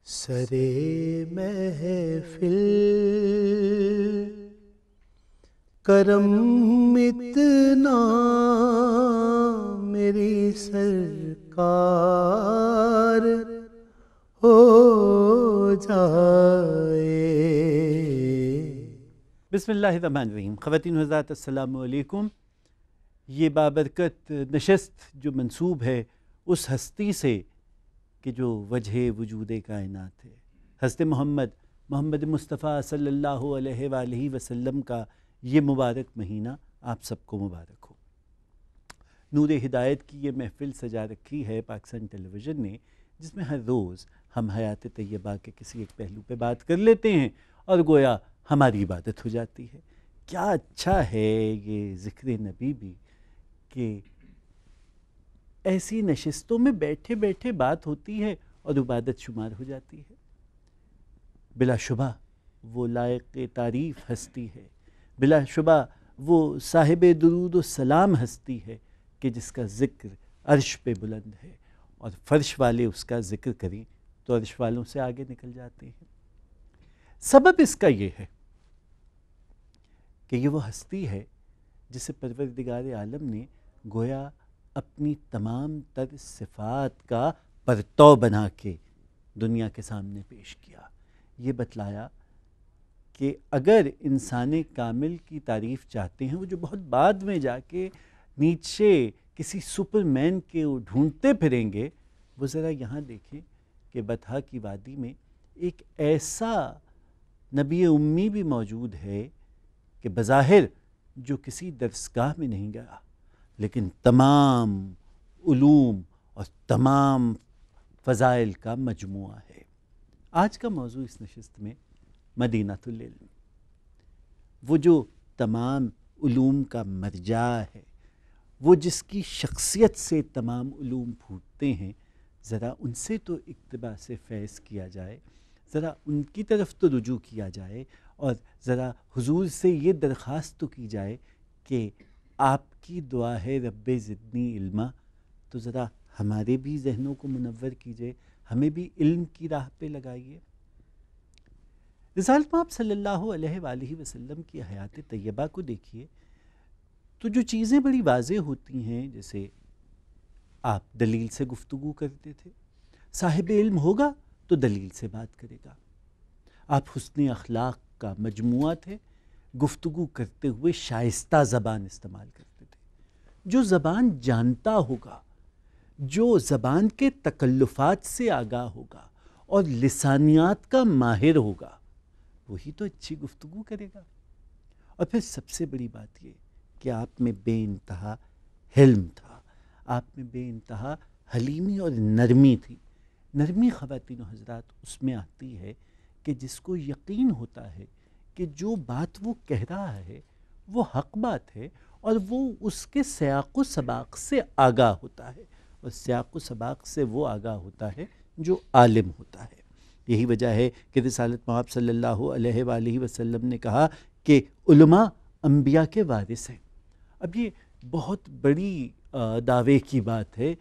سرے محفل کرم اتنا میری سرکار ہو جائے۔ بسم اللہ الرحمن الرحیم۔ خواتین و حضرات السلام علیکم۔ یہ بابرکت نشست جو منسوب ہے اس ہستی سے کہ جو وجہ وجود کائنات ہے، حضرت محمد مصطفیٰ صلی اللہ علیہ وآلہ وسلم کا یہ مبارک مہینہ آپ سب کو مبارک ہو۔ نور ہدایت کی یہ محفل سجا رکھی ہے پاکستان ٹیلی ویژن نے، جس میں ہر روز ہم حیات طیبہ کے کسی ایک پہلو پہ بات کر لیتے ہیں اور گویا ہماری عبادت ہو جاتی ہے۔ کیا اچھا ہے یہ ذکر نبی بھی کہ ایسی نشستوں میں بیٹھے بیٹھے بات ہوتی ہے اور عبادت شمار ہو جاتی ہے۔ بلا شبہ وہ لائق تعریف ہستی ہے، بلا شبہ وہ صاحب درود و سلام ہستی ہے کہ جس کا ذکر عرش پہ بلند ہے، اور فرش والے اس کا ذکر کریں تو عرش والوں سے آگے نکل جاتے ہیں۔ سبب اس کا یہ ہے کہ یہ وہ ہستی ہے جسے پروردگار عالم نے گویا اپنی تمام تر صفات کا پرتو بنا کے دنیا کے سامنے پیش کیا۔ یہ بتلایا کہ اگر انسان کامل کی تعریف چاہتے ہیں، وہ جو بہت بعد میں جا کے نیچے کسی سپر مین کے ڈھونڈتے پھریں گے، وہ ذرا یہاں دیکھیں کہ بطحا کی وادی میں ایک ایسا نبی امی بھی موجود ہے کہ بظاہر جو کسی درسگاہ میں نہیں گیا، لیکن تمام علوم اور تمام فضائل کا مجموعہ ہے۔ آج کا موضوع اس نشست میں مدینۃ العلم، وہ جو تمام علوم کا مرجع ہے، وہ جس کی شخصیت سے تمام علوم پھوٹتے ہیں، ذرا ان سے تو اقتباس فیض کیا جائے، ذرا ان کی طرف تو رجوع کیا جائے، اور ذرا حضور سے یہ درخواست تو کی جائے کہ آپ کی دعا ہے رب زدنی علما، تو ذرا ہمارے بھی ذہنوں کو منور کیجئے، ہمیں بھی علم کی راہ پہ لگائیے۔ رسالت مآب صلی اللہ علیہ وآلہ وسلم کی حیات طیبہ کو دیکھیے تو جو چیزیں بڑی واضح ہوتی ہیں، جیسے آپ دلیل سے گفتگو کرتے تھے، صاحب علم ہوگا تو دلیل سے بات کرے گا۔ آپ حسن اخلاق کا مجموعہ تھے، گفتگو کرتے ہوئے شائستہ زبان استعمال کرتے تھے۔ جو زبان جانتا ہوگا، جو زبان کے تکلفات سے آگاہ ہوگا اور لسانیات کا ماہر ہوگا، وہی تو اچھی گفتگو کرے گا۔ اور پھر سب سے بڑی بات یہ کہ آپ میں بے انتہا حلم تھا، آپ میں بے انتہا حلیمی اور نرمی تھی۔ نرمی خواتین و حضرات اس میں آتی ہے کہ جس کو یقین ہوتا ہے کہ جو بات وہ کہہ رہا ہے وہ حق بات ہے، اور وہ اس کے سیاق و سباق سے آگاہ ہوتا ہے، اور سیاق و سباق سے وہ آگاہ ہوتا ہے جو عالم ہوتا ہے۔ یہی وجہ ہے کہ رسالت مآب صلی اللہ علیہ وآلہ وسلم نے کہا کہ علماء انبیاء کے وارث ہیں۔ اب یہ بہت بڑی دعوے کی بات ہے۔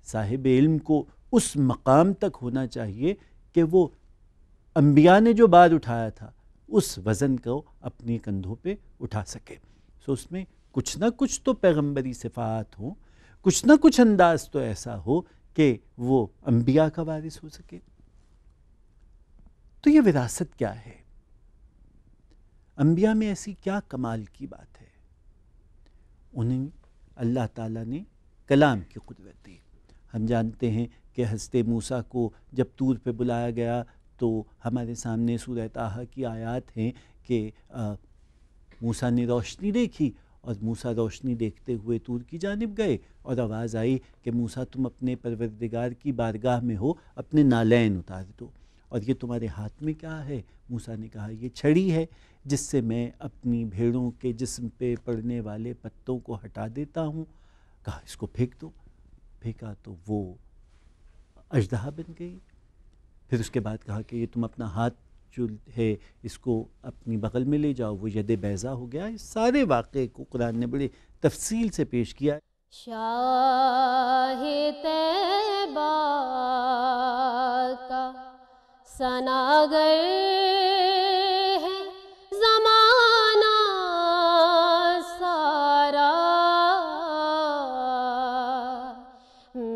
صاحب علم کو اس مقام تک ہونا چاہیے کہ وہ انبیاء نے جو بار اٹھایا تھا اس وزن کو اپنے کندھوں پہ اٹھا سکے۔ اس میں کچھ نہ کچھ تو پیغمبری صفات ہوں، کچھ نہ کچھ انداز تو ایسا ہو کہ وہ انبیاء کا وارث ہو سکے۔ تو یہ وراثت کیا ہے؟ انبیاء میں ایسی کیا کمال کی بات ہے؟ انہیں اللہ تعالیٰ نے کلام کی قدرت دی۔ ہم جانتے ہیں کہ حضرت موسیٰ کو جب طور پہ بلایا گیا تو ہمارے سامنے سورہ طٰہٰ کی آیات ہیں کہ موسیٰ نے روشنی دیکھی، اور موسیٰ روشنی دیکھتے ہوئے طور کی جانب گئے، اور آواز آئی کہ موسیٰ تم اپنے پروردگار کی بارگاہ میں ہو، اپنے نالین اتار دو۔ اور یہ تمہارے ہاتھ میں کیا ہے؟ موسیٰ نے کہا یہ چھڑی ہے جس سے میں اپنی بھیڑوں کے جسم پہ پڑنے والے پتوں کو ہٹا دیتا ہوں۔ کہا اس کو پھینک دو۔ پھینکا تو وہ اژدہا بن گئی۔ پھر اس کے بعد کہا کہ یہ تم اپنا ہاتھ جو ہے اس کو اپنی بغل میں لے جاؤ، وہ ید بیضا ہو گیا۔ اس سارے واقعے کو قرآن نے بڑے تفصیل سے پیش کیا۔ شاہ طیبہ کا سناگر ہے زمانہ سارا،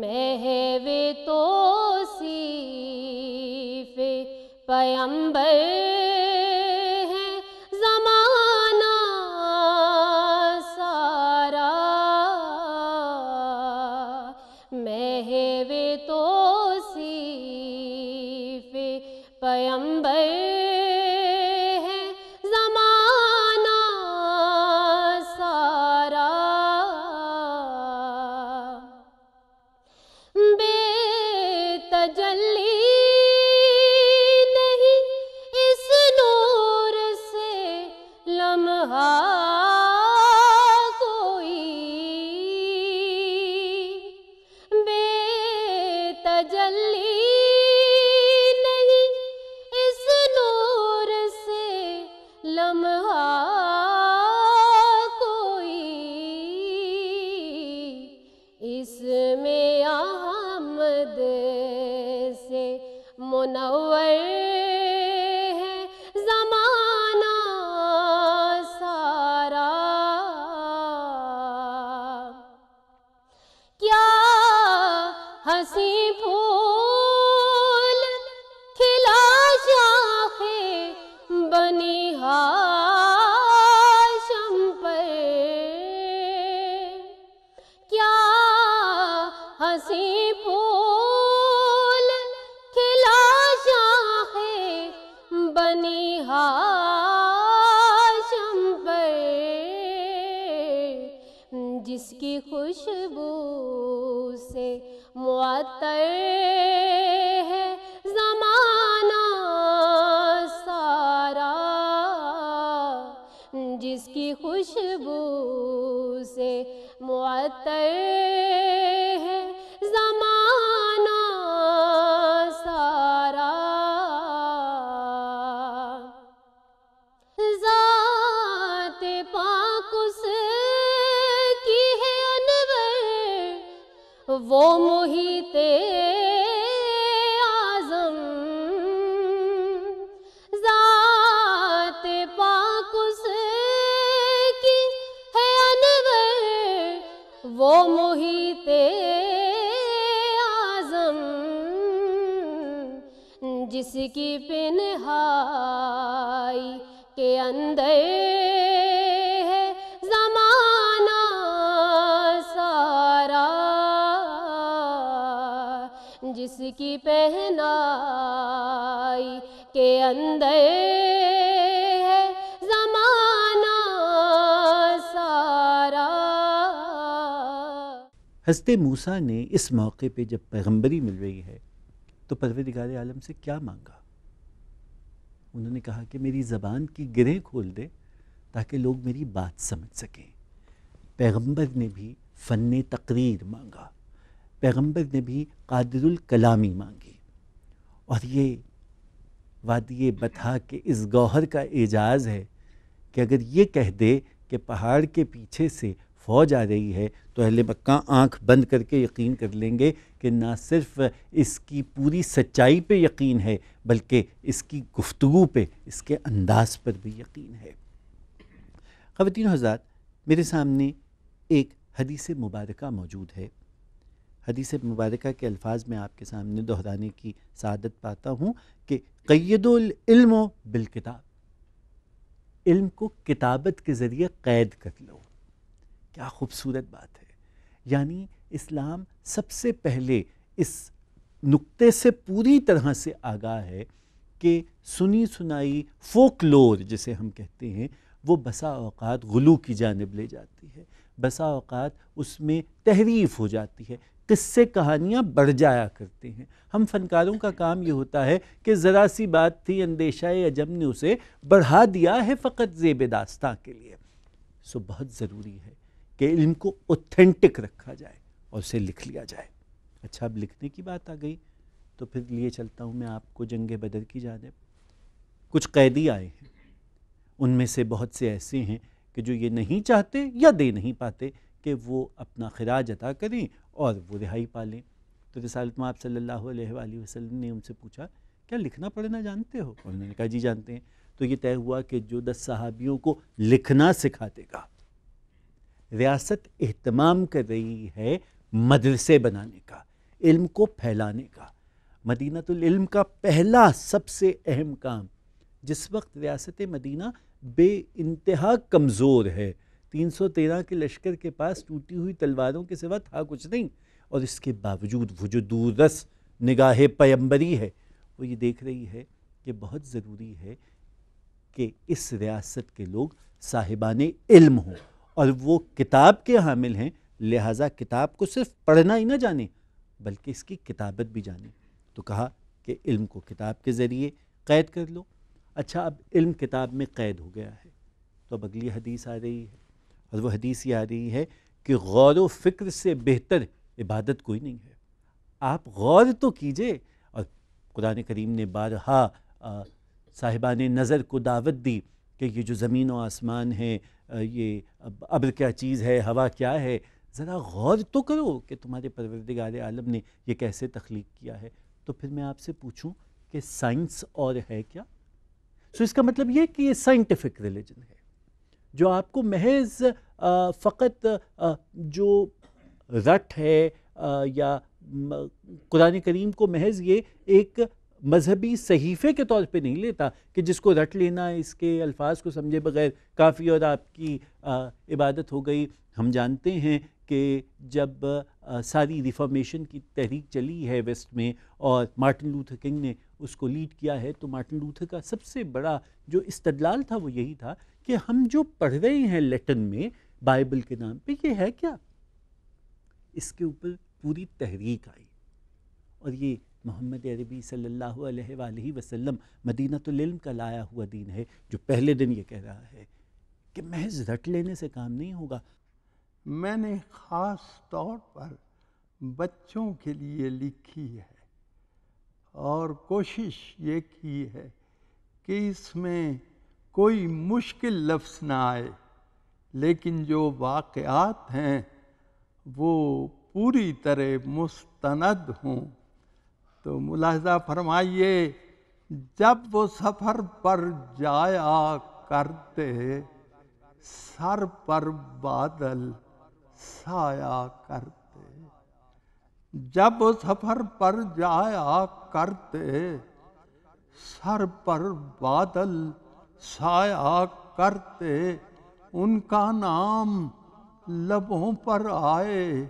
محو توصیف پیمبر ہے زمانہ سارا، محو توصیف پیمبر ہے زمانہ سارا، بے تجلی نہیں اس نور سے لمحہ کوئی، بے تجلی نہیں اس نور سے لمحہ کوئی، اس میں احمد سے منور ہے زمانہ سارا، کیا ہنسی پھول کھلا شاخ بنی ہاشم پر، کیا ہنسی پھول کھلا شاخ بنی ہاشم پر، جس کی خوشبو سے معطر ہے زمانہ سارا، جس کی خوشبو سے معطر ہے زمانہ سارا، ذات پاک اس کی ہے انور، وہ محیط اعظم، ذات پاک اس کی ہے انور، وہ محیط اعظم، جس کی پنہائی کے اندر ہے زمانہ سارا، جس کی پہنائی کے اندر ہے زمانہ سارا۔ حضرت موسیٰ نے اس موقع پہ جب پیغمبری مل رہی ہے تو پروردگار عالم سے کیا مانگا؟ انہوں نے کہا کہ میری زبان کی گرہیں کھول دے تاکہ لوگ میری بات سمجھ سکیں۔ پیغمبر نے بھی فن تقریر مانگا، پیغمبر نے بھی قادر الکلامی مانگی، اور یہ وادی بطحا کے اس گوہر کا اعجاز ہے کہ اگر یہ کہہ دے کہ پہاڑ کے پیچھے سے فوج آ رہی ہے تو اہل مکہ آنکھ بند کر کے یقین کر لیں گے کہ نہ صرف اس کی پوری سچائی پہ یقین ہے بلکہ اس کی گفتگو پہ، اس کے انداز پر بھی یقین ہے۔ خواتین و حضرات، میرے سامنے ایک حدیث مبارکہ موجود ہے۔ حدیث مبارکہ کے الفاظ میں آپ کے سامنے دہرانے کی سعادت پاتا ہوں کہ قیدوا العلم بالکتاب، علم کو کتابت کے ذریعے قید کر لو۔ کیا خوبصورت بات ہے! یعنی اسلام سب سے پہلے اس نقطے سے پوری طرح سے آگاہ ہے کہ سنی سنائی فوکلور جسے ہم کہتے ہیں وہ بسا اوقات غلو کی جانب لے جاتی ہے، بسا اوقات اس میں تحریف ہو جاتی ہے، قصے کہانیاں بڑھ جایا کرتے ہیں۔ ہم فنکاروں کا کام یہ ہوتا ہے کہ ذرا سی بات تھی، اندیشہ عجم نے اسے بڑھا دیا ہے فقط زیب داستاں کے لیے۔ سو بہت ضروری ہے کہ علم کو اوتھینٹک رکھا جائے اور اسے لکھ لیا جائے۔ اچھا، اب لکھنے کی بات آ گئی تو پھر لیے چلتا ہوں میں آپ کو جنگ بدر کی جانب۔ کچھ قیدی آئے ہیں، ان میں سے بہت سے ایسے ہیں کہ جو یہ نہیں چاہتے یا دے نہیں پاتے کہ وہ اپنا خراج عطا کریں اور وہ رہائی پا لیں۔ تو رسالت مآب صلی اللہ علیہ وآلہ وسلم نے ان سے پوچھا کیا لکھنا پڑھنا جانتے ہو؟ انہوں نے کہا جی جانتے ہیں. تو یہ طے ہوا کہ جو 10 صحابیوں کو لکھنا سکھا دے گا. ریاست اہتمام کر رہی ہے مدرسے بنانے کا، علم کو پھیلانے کا. مدینہ العلم کا پہلا سب سے اہم کام، جس وقت ریاست مدینہ بے انتہا کمزور ہے، 313 کے لشکر کے پاس ٹوٹی ہوئی تلواروں کے سوا تھا کچھ نہیں، اور اس کے باوجود وہ جو دور رس نگاہ پیمبری ہے وہ یہ دیکھ رہی ہے کہ بہت ضروری ہے کہ اس ریاست کے لوگ صاحبان علم ہوں، اور وہ کتاب کے حامل ہیں، لہٰذا کتاب کو صرف پڑھنا ہی نہ جانیں بلکہ اس کی کتابت بھی جانیں. تو کہا کہ علم کو کتاب کے ذریعے قید کر لو. اچھا، اب علم کتاب میں قید ہو گیا ہے تو اب اگلی حدیث آ رہی ہے، اور وہ حدیث یہ آ رہی ہے کہ غور و فکر سے بہتر عبادت کوئی نہیں ہے. آپ غور تو کیجئے. اور قرآن کریم نے بارہا صاحبان نظر کو دعوت دی کہ یہ جو زمین و آسمان ہے، یہ ابر کیا چیز ہے، ہوا کیا ہے، ذرا غور تو کرو کہ تمہارے پروردگار عالم نے یہ کیسے تخلیق کیا ہے. تو پھر میں آپ سے پوچھوں کہ سائنس اور ہے کیا؟ سو اس کا مطلب یہ کہ یہ سائنٹیفک ریلیجن ہے جو آپ کو محض فقط جو رٹ ہے یا قرآن کریم کو محض یہ ایک مذہبی صحیفے کے طور پہ نہیں لیتا کہ جس کو رٹ لینا، اس کے الفاظ کو سمجھے بغیر کافی اور آپ کی عبادت ہو گئی. ہم جانتے ہیں کہ جب ساری ریفارمیشن کی تحریک چلی ہے ویسٹ میں اور مارٹن لوتھر کنگ نے اس کو لیڈ کیا ہے، تو مارٹن لوتھر کا سب سے بڑا جو استدلال تھا وہ یہی تھا کہ ہم جو پڑھ رہے ہیں لیٹن میں بائبل کے نام پہ، یہ ہے کیا؟ اس کے اوپر پوری تحریک آئی، اور یہ محمد عربی صلی اللہ علیہ وآلہ وسلم مدینہ العلم کا لایا ہوا دین ہے جو پہلے دن یہ کہہ رہا ہے کہ محض رٹ لینے سے کام نہیں ہوگا. میں نے خاص طور پر بچوں کے لیے لکھی ہے اور کوشش یہ کی ہے کہ اس میں کوئی مشکل لفظ نہ آئے، لیکن جو واقعات ہیں وہ پوری طرح مستند ہوں. تو ملاحظہ فرمائیے، جب وہ سفر پر جایا کرتے سر پر بادل سایہ کرتے. جب وہ سفر پر جایا کرتے سر پر بادل سایہ کرتے، ان کا نام لبوں پر آئے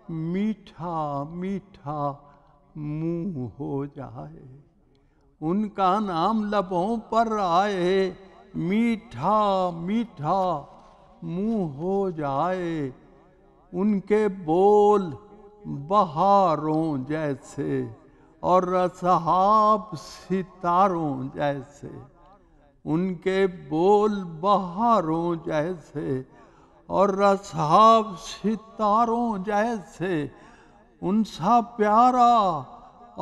میٹھا میٹھا منہ ہو جائے. ان کا نام لبوں پر آئے میٹھا میٹھا منہ ہو جائے. ان کے بول بہاروں جیسے اور اصحاب ستاروں جیسے. ان کے بول بہاروں جیسے اور اصحاب ستاروں جیسے. ان سا پیارا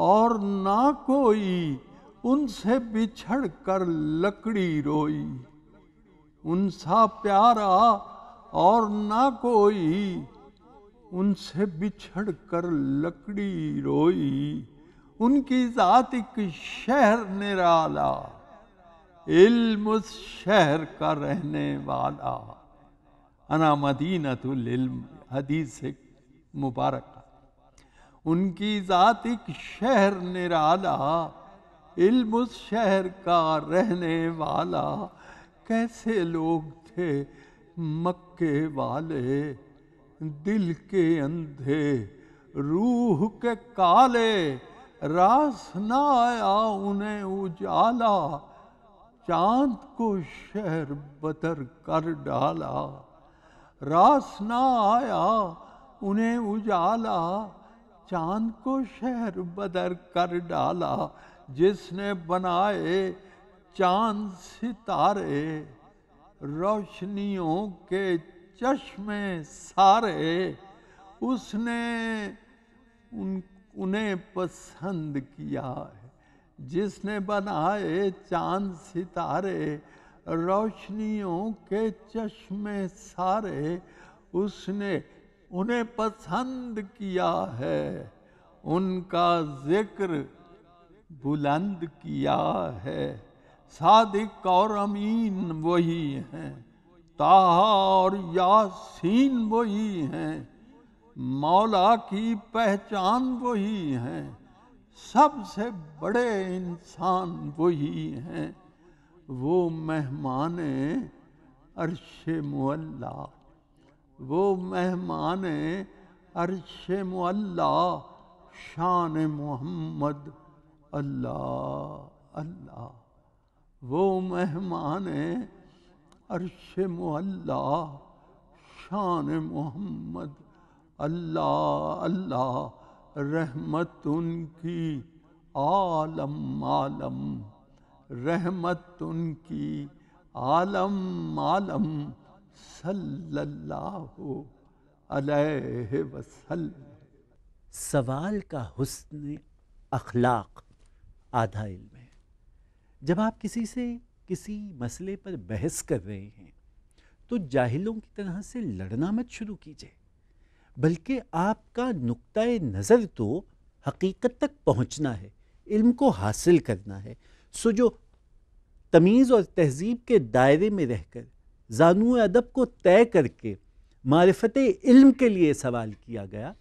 اور نہ کوئی ان سے بچھڑ کر لکڑی روئی. ان سا پیارا اور نہ کوئی ان سے بچھڑ کر لکڑی روئی. ان کی ذات ایک شہر نرالا، علم اس شہر کا رہنے والا. انا مدینۃ العلم، حدیث مبارکہ. ان کی ذات ایک شہر نرالا، علم اس شہر کا رہنے والا. کیسے لوگ تھے مکے والے، دل کے اندھے روح کے کالے. راس نہ آیا انہیں اجالا، چاند کو شہر بدر کر ڈالا. راس نہ آیا انہیں اجالا، چاند کو شہر بدر کر ڈالا. جس نے بنائے چاند ستارے، روشنیوں کے چشمے سارے. اس نے انہیں پسند کیا ہے. جس نے بنائے چاند ستارے، روشنیوں کے چشمے سارے. اس نے انہیں پسند کیا ہے. ان کا ذکر بلند کیا ہے، صادق اور امین وہی ہیں، طٰہٰ اور یاسین وہی ہیں، مولا کی پہچان وہی ہیں، سب سے بڑے انسان وہی ہیں، وہ مہمان عرش معلا، وہ مہمان عرش معلا، شان محمد اللہ اللہ، وہ مہمان عرش معلا، شان محمد اللہ اللہ، رحمت ان کی عالم عالم، رحمت ان کی عالم عالم، صلی اللہ علیہ وسلم۔ سوال کا حسن اخلاق آدھا علم ہے۔ جب آپ کسی سے کسی مسئلے پر بحث کر رہے ہیں تو جاہلوں کی طرح سے لڑنا مت شروع کیجیے، بلکہ آپ کا نقطۂ نظر تو حقیقت تک پہنچنا ہے، علم کو حاصل کرنا ہے۔ سو جو تمیز اور تہذیب کے دائرے میں رہ کر زانو ادب کو طے کر کے معرفت علم کے لیے سوال کیا گیا،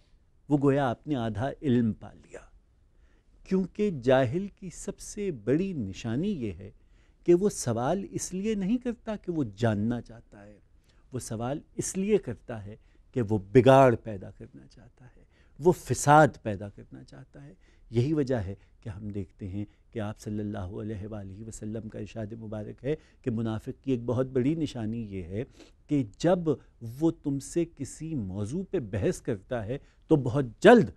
وہ گویا آپ نے آدھا علم پا لیا۔ کیونکہ جاہل کی سب سے بڑی نشانی یہ ہے کہ وہ سوال اس لیے نہیں کرتا کہ وہ جاننا چاہتا ہے، وہ سوال اس لیے کرتا ہے کہ وہ بگاڑ پیدا کرنا چاہتا ہے، وہ فساد پیدا کرنا چاہتا ہے۔ یہی وجہ ہے کہ ہم دیکھتے ہیں کہ آپ صلی اللہ علیہ وآلہ وسلم کا ارشاد مبارک ہے کہ منافق کی ایک بہت بڑی نشانی یہ ہے کہ جب وہ تم سے کسی موضوع پہ بحث کرتا ہے تو بہت جلد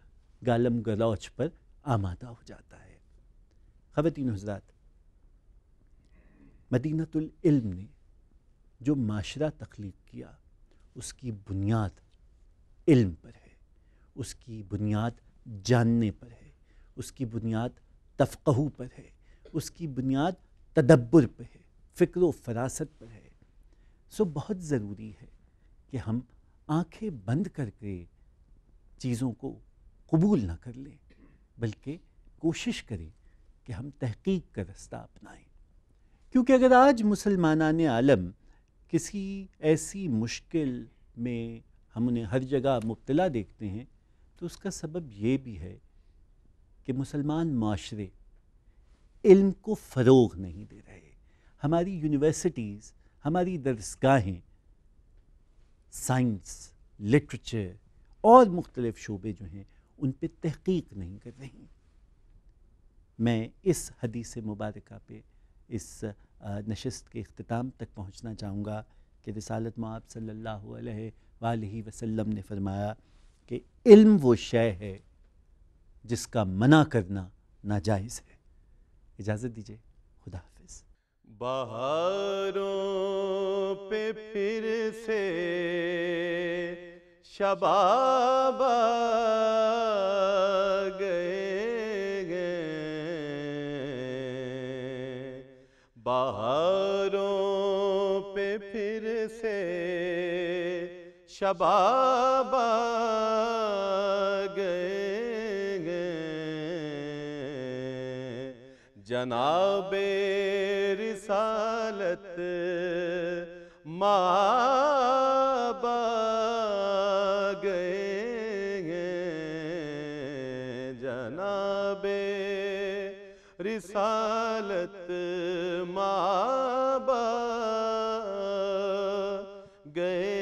گالم گلوچ پر آمادہ ہو جاتا ہے۔ خواتین و حضرات، مدینۃ العلم نے جو معاشرہ تخلیق کیا اس کی بنیاد علم پر ہے، اس کی بنیاد جاننے پر ہے، اس کی بنیاد تفقہ پر ہے، اس کی بنیاد تدبر پر ہے، فکر و فراست پر ہے۔ سو بہت ضروری ہے کہ ہم آنکھیں بند کر کے چیزوں کو قبول نہ کر لیں، بلکہ کوشش کریں کہ ہم تحقیق کا رستہ اپنائیں۔ کیونکہ اگر آج مسلمانان عالم کسی ایسی مشکل میں ہم انہیں ہر جگہ مبتلا دیکھتے ہیں تو اس کا سبب یہ بھی ہے کہ مسلمان معاشرے علم کو فروغ نہیں دے رہے۔ ہماری یونیورسٹیز، ہماری درسگاہیں سائنس، لٹریچر اور مختلف شعبے جو ہیں ان پہ تحقیق نہیں کر رہی۔ میں اس حدیث مبارکہ پہ اس نشست کے اختتام تک پہنچنا چاہوں گا کہ رسالت مآب صلی اللہ علیہ وآلہ وسلم نے فرمایا کہ علم وہ شے ہے جس کا منع کرنا ناجائز ہے۔ اجازت دیجیے، خدا حافظ۔ بہاروں پہ پھر سے شباب گئے، بہاروں پہ پھر سے شباب گئے، جناب رسالت مآب گئے، جناب رسالت مآب گئے،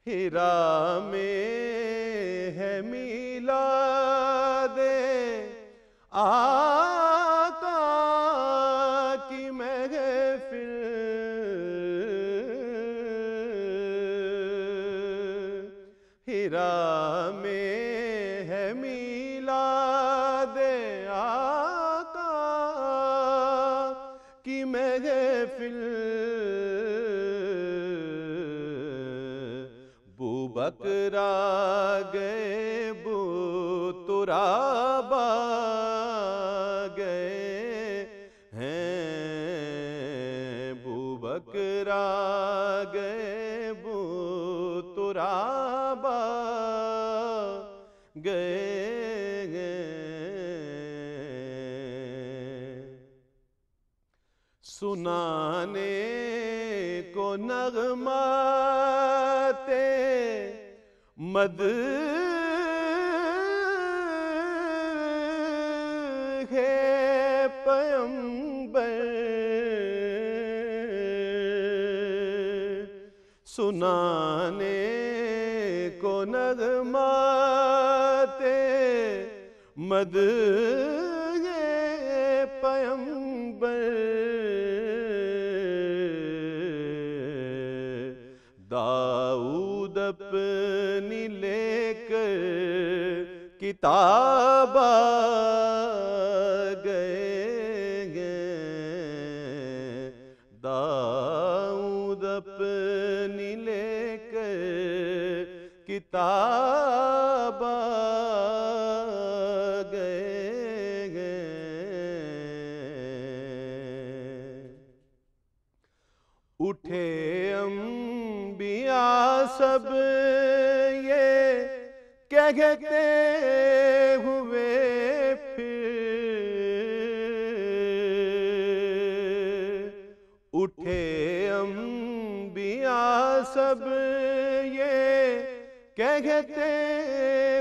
ہیرا میں ہے میلاد آقا کی محفل، ہیرا میں ہے میلاد آقا کی محفل، بکر آ گئے بو تراب آ گئے ہیں، بو بکر آ گئے بو تراب آ گئے سنانے کو نغمات مدح ہے پیمبر سنانے کو نغمات مدح ہے پیمبر داؤد اپنی لے کر کتاب گئے داؤد اپنی لے کر کتاب گئے اٹھے انبیاء سب یہ کہتے ہوئے پھر اٹھے انبیاء سب یہ کہتے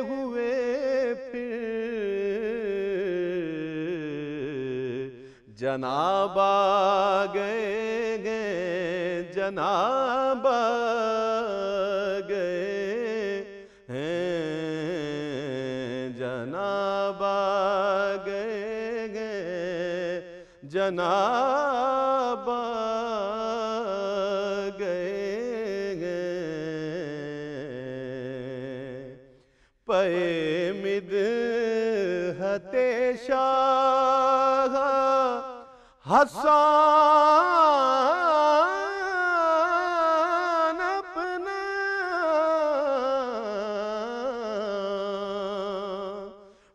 ہوئے پھر جناب آ گئے جناب آ گئے جناب آ گئے جناب آ گئے پے مدحت شاہ حسان اپنا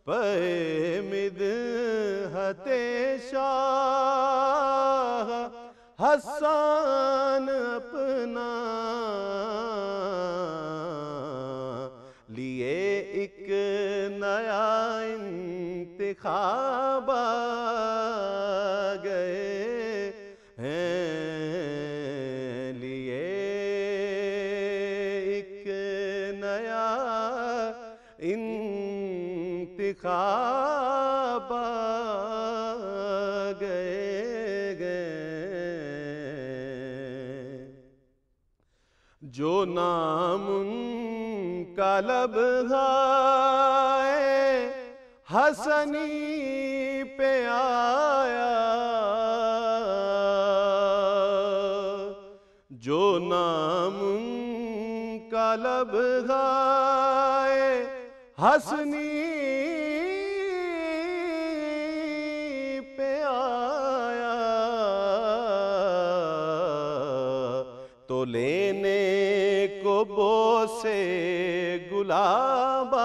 پے مدحت شاہ حسان اپنا لیے ایک نیا انتخاب آ گئے ہیں لیے ایک نیا انتخاب آ گئے جو نام ان کا لبھائے حسنی پہ آیا جو نام ان کا لبھائے حسنی پہ آیا تو لینے کو بوسے گلاب آ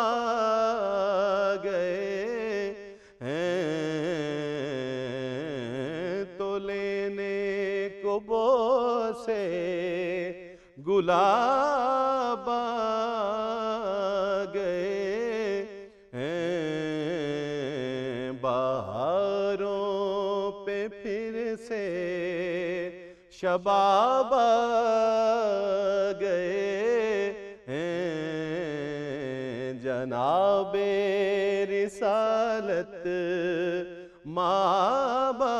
گئے ہیں تو لینے کو بوسے گلاب آ گئے ہیں بہاروں پہ پھر سے شباب آ گئے ہیں جناب رسالت مآب آ